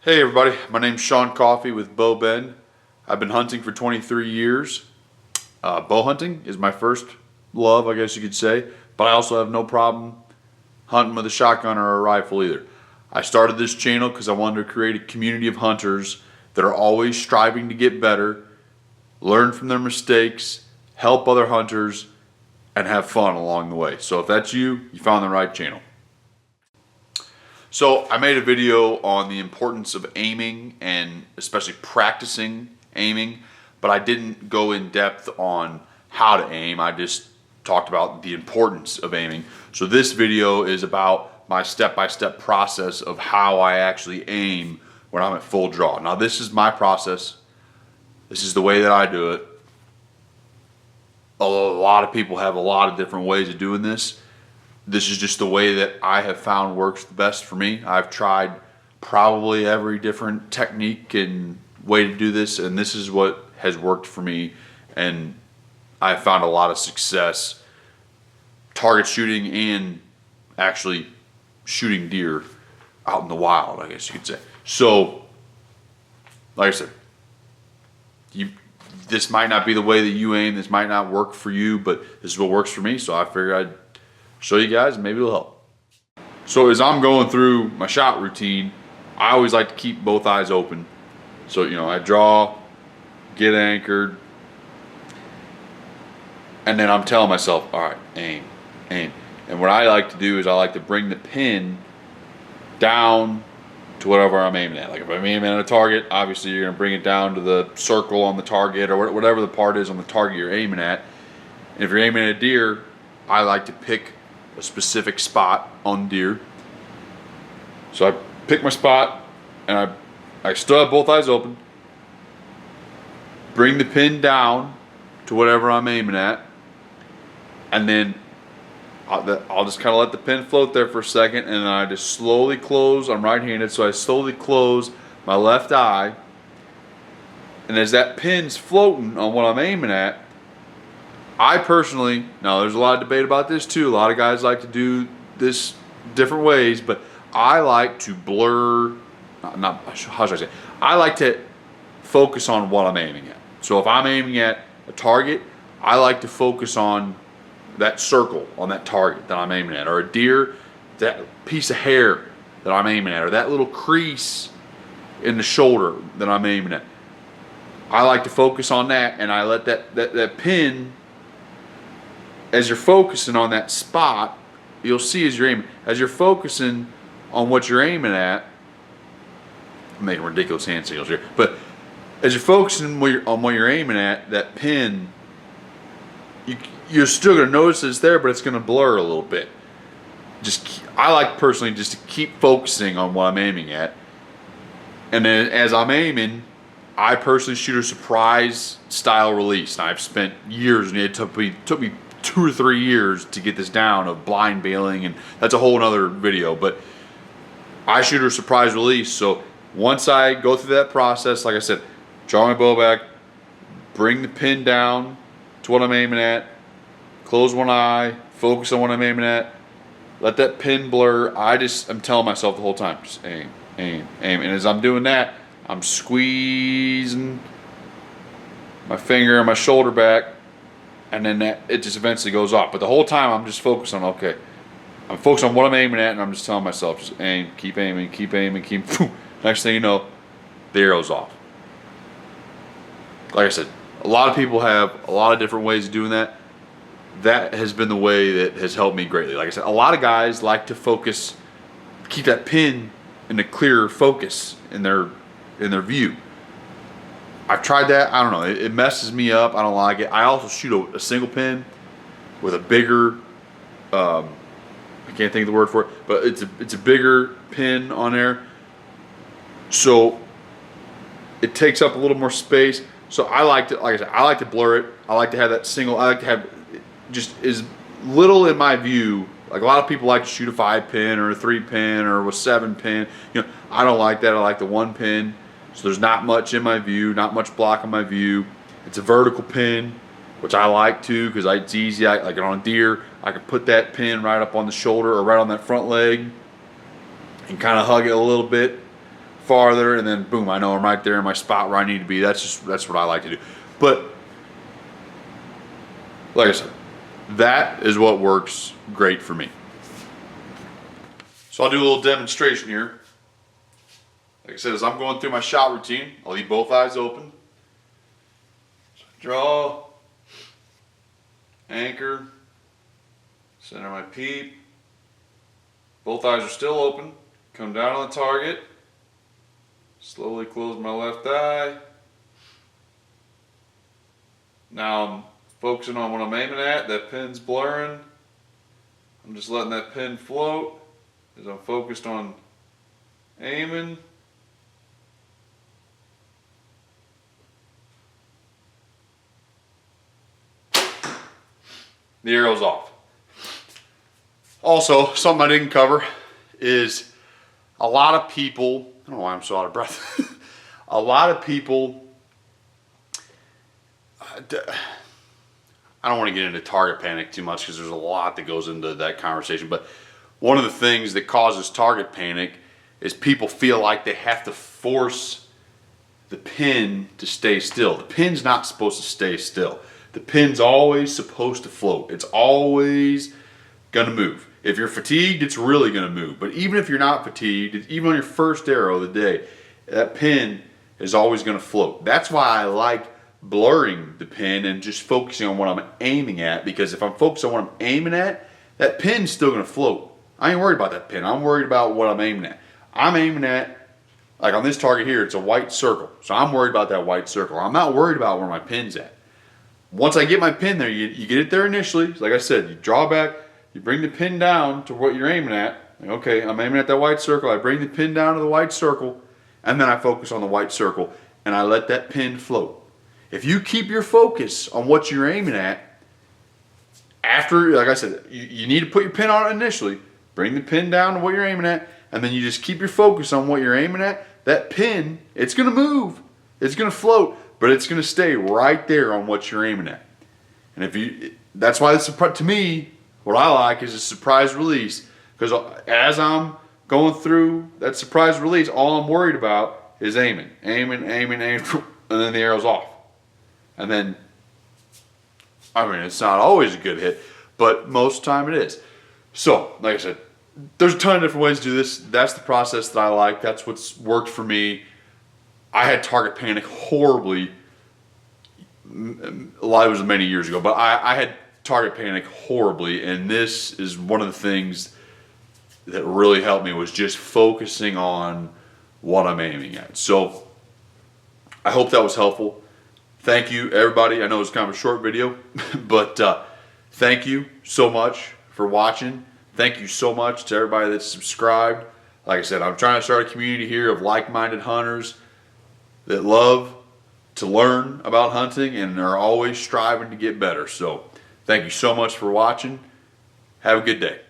Hey everybody, my name's Sean Coffey with Bow Ben. I've been hunting for 23 years. Bow hunting is my first love, I guess you could say, but I also have no problem hunting with a shotgun or a rifle either. I started this channel because I wanted to create a community of hunters that are always striving to get better, learn from their mistakes, help other hunters, and have fun along the way. So if that's you, you found the right channel. So I made a video on the importance of aiming and especially practicing aiming, but I didn't go in depth on how to aim. I just talked about the importance of aiming. So this video is about my step-by-step process of how I actually aim when I'm at full draw. Now this is my process. This is the way that I do it. Although a lot of people have a lot of different ways of doing this, this is just the way that I have found works the best for me. I've tried probably every different technique and way to do this, and this is what has worked for me, and I've found a lot of success target shooting and actually shooting deer out in the wild, I guess you could say. So, like I said, this might not be the way that you aim, this might not work for you, but this is what works for me, so I figured I'd show you guys and maybe it'll help. So as I'm going through my shot routine, I always like to keep both eyes open. So, you know, I draw, get anchored, and then I'm telling myself, all right, aim, aim. And what I like to do is I like to bring the pin down to whatever I'm aiming at. Like if I'm aiming at a target, obviously you're gonna bring it down to the circle on the target or whatever the part is on the target you're aiming at. And if you're aiming at a deer, I like to pick a specific spot on deer. So I pick my spot and I still have both eyes open, bring the pin down to whatever I'm aiming at, and then I'll just kind of let the pin float there for a second, and then I just slowly close. I'm right-handed, so I slowly close my left eye, and as that pin's floating on what I'm aiming at, I personally, now there's a lot of debate about this too, a lot of guys like to do this different ways, but I like to blur, how should I say, I like to focus on what I'm aiming at. So if I'm aiming at a target, I like to focus on that circle on that target that I'm aiming at, or a deer, that piece of hair that I'm aiming at, or that little crease in the shoulder that I'm aiming at. I like to focus on that, and I let that pin, as you're focusing on that spot, you'll see as you're aiming, as you're focusing on what you're aiming at, I'm making ridiculous hand signals here, but as you're focusing on what you're aiming at, that pin, you're still going to notice it's there, but it's going to blur a little bit. I like personally just to keep focusing on what I'm aiming at, and then as I'm aiming, I personally shoot a surprise style release. And I've spent years, and it took me 2 or 3 years to get this down of blind bailing, and that's a whole other video, but I shoot a surprise release. So once I go through that process, like I said, draw my bow back, bring the pin down to what I'm aiming at, close one eye, focus on what I'm aiming at, let that pin blur. I'm telling myself the whole time, just aim, aim, aim. And as I'm doing that, I'm squeezing my finger and my shoulder back, and then it just eventually goes off. But the whole time I'm just focused on, okay, I'm focused on what I'm aiming at, and I'm just telling myself, just aim, keep aiming, keep aiming, keep, next thing you know, the arrow's off. Like I said, a lot of people have a lot of different ways of doing that. That has been the way that has helped me greatly. Like I said, a lot of guys like to focus, keep that pin in a clearer focus in their view. I've tried that. I don't know. It messes me up. I don't like it. I also shoot a single pin with a bigger, I can't think of the word for it, but it's a bigger pin on there. So it takes up a little more space. So I like to, like I said, I like to blur it. I like to have that single. I like to have just as little in my view. Like a lot of people like to shoot a 5 pin or a 3 pin or a 7 pin. You know, I don't like that. I like the 1 pin. So there's not much in my view, not much block in my view. It's a vertical pin, which I like too because it's easy. Like on a deer, I can put that pin right up on the shoulder or right on that front leg and kind of hug it a little bit, farther, and then boom, I know I'm right there in my spot where I need to be. That's what I like to do. But like I said, that is what works great for me. So I'll do a little demonstration here. Like I said, as I'm going through my shot routine, I'll leave both eyes open. So draw, anchor, center my peep. Both eyes are still open. Come down on the target. Slowly close my left eye. Now I'm focusing on what I'm aiming at. That pin's blurring. I'm just letting that pin float as I'm focused on aiming. The arrow's off. Also, something I didn't cover is a lot of people, I don't know why I'm so out of breath. A lot of people, I don't want to get into target panic too much because there's a lot that goes into that conversation, but one of the things that causes target panic is people feel like they have to force the pin to stay still. The pin's not supposed to stay still. The pin's always supposed to float. It's always gonna move. If you're fatigued, it's really gonna move. But even if you're not fatigued, even on your first arrow of the day, that pin is always gonna float. That's why I like blurring the pin and just focusing on what I'm aiming at, because if I'm focused on what I'm aiming at, that pin's still gonna float. I ain't worried about that pin. I'm worried about what I'm aiming at. I'm aiming at, like on this target here, it's a white circle. So I'm worried about that white circle. I'm not worried about where my pin's at. Once I get my pin there, you get it there initially. Like I said, you draw back, you bring the pin down to what you're aiming at. Like, okay, I'm aiming at that white circle. I bring the pin down to the white circle, and then I focus on the white circle, and I let that pin float. If you keep your focus on what you're aiming at, after, like I said, you need to put your pin on it initially, bring the pin down to what you're aiming at, and then you just keep your focus on what you're aiming at. That pin, it's going to move. It's going to float, but it's going to stay right there on what you're aiming at. And if you, that's why this, to me, what I like is a surprise release, because as I'm going through that surprise release, all I'm worried about is aiming, and then the arrow's off. And then, I mean, it's not always a good hit, but most of the time it is. So, like I said, there's a ton of different ways to do this. That's the process that I like. That's what's worked for me. I had target panic horribly. It was many years ago, but I had target panic horribly, and this is one of the things that really helped me, was just focusing on what I'm aiming at. So I hope that was helpful. Thank you, everybody. I know it's kind of a short video, but thank you so much for watching. Thank you so much to everybody that's subscribed. Like I said, I'm trying to start a community here of like-minded hunters that love to learn about hunting and are always striving to get better. So thank you so much for watching. Have a good day.